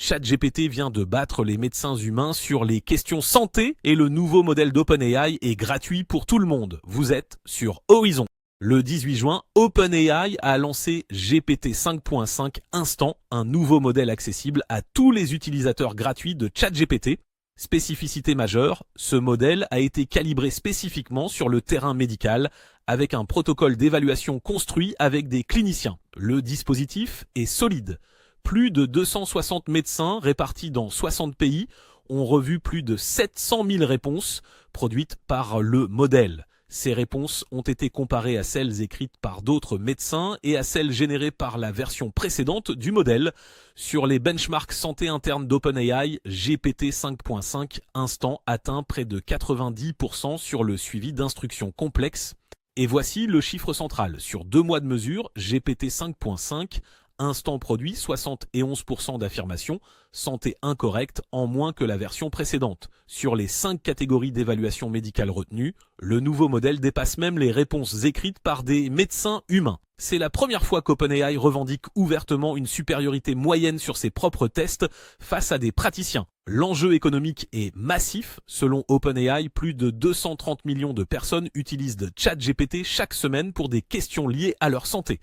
ChatGPT vient de battre les médecins humains sur les questions santé et le nouveau modèle d'OpenAI est gratuit pour tout le monde. Vous êtes sur Horizon. Le 18 juin, OpenAI a lancé GPT 5.5 Instant, un nouveau modèle accessible à tous les utilisateurs gratuits de ChatGPT. Spécificité majeure, ce modèle a été calibré spécifiquement sur le terrain médical avec un protocole d'évaluation construit avec des cliniciens. Le dispositif est solide. Plus de 260 médecins répartis dans 60 pays ont revu plus de 700 000 réponses produites par le modèle. Ces réponses ont été comparées à celles écrites par d'autres médecins et à celles générées par la version précédente du modèle. Sur les benchmarks santé interne d'OpenAI, GPT 5.5 Instant atteint près de 90% sur le suivi d'instructions complexes. Et voici le chiffre central. Sur 2 mois de mesure, GPT 5.5 Instant produit 71% d'affirmations, santé incorrecte en moins que la version précédente. Sur les 5 catégories d'évaluation médicale retenues, le nouveau modèle dépasse même les réponses écrites par des médecins humains. C'est la première fois qu'OpenAI revendique ouvertement une supériorité moyenne sur ses propres tests face à des praticiens. L'enjeu économique est massif. Selon OpenAI, plus de 230 millions de personnes utilisent de ChatGPT chaque semaine pour des questions liées à leur santé.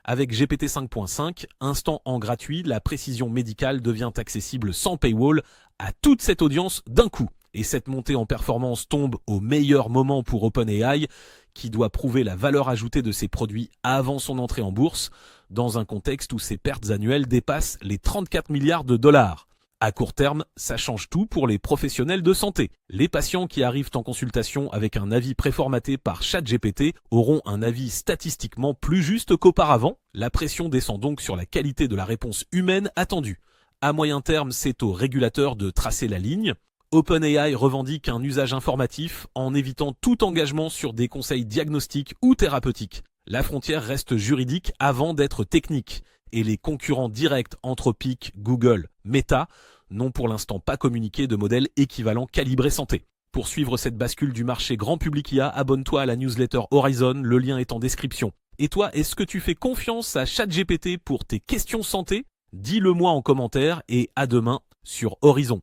Avec GPT 5.5, Instant en gratuit, la précision médicale devient accessible sans paywall à toute cette audience d'un coup. Et cette montée en performance tombe au meilleur moment pour OpenAI, qui doit prouver la valeur ajoutée de ses produits avant son entrée en bourse, dans un contexte où ses pertes annuelles dépassent les 34 milliards de dollars. À court terme, ça change tout pour les professionnels de santé. Les patients qui arrivent en consultation avec un avis préformaté par ChatGPT auront un avis statistiquement plus juste qu'auparavant. La pression descend donc sur la qualité de la réponse humaine attendue. À moyen terme, c'est aux régulateurs de tracer la ligne. OpenAI revendique un usage informatif en évitant tout engagement sur des conseils diagnostiques ou thérapeutiques. La frontière reste juridique avant d'être technique. Et les concurrents directs Anthropic, Google, Meta n'ont pour l'instant pas communiqué de modèle équivalent calibré santé. Pour suivre cette bascule du marché grand public IA, abonne-toi à la newsletter Horizon, le lien est en description. Et toi, est-ce que tu fais confiance à ChatGPT pour tes questions santé? Dis-le moi en commentaire et à demain sur Horizon.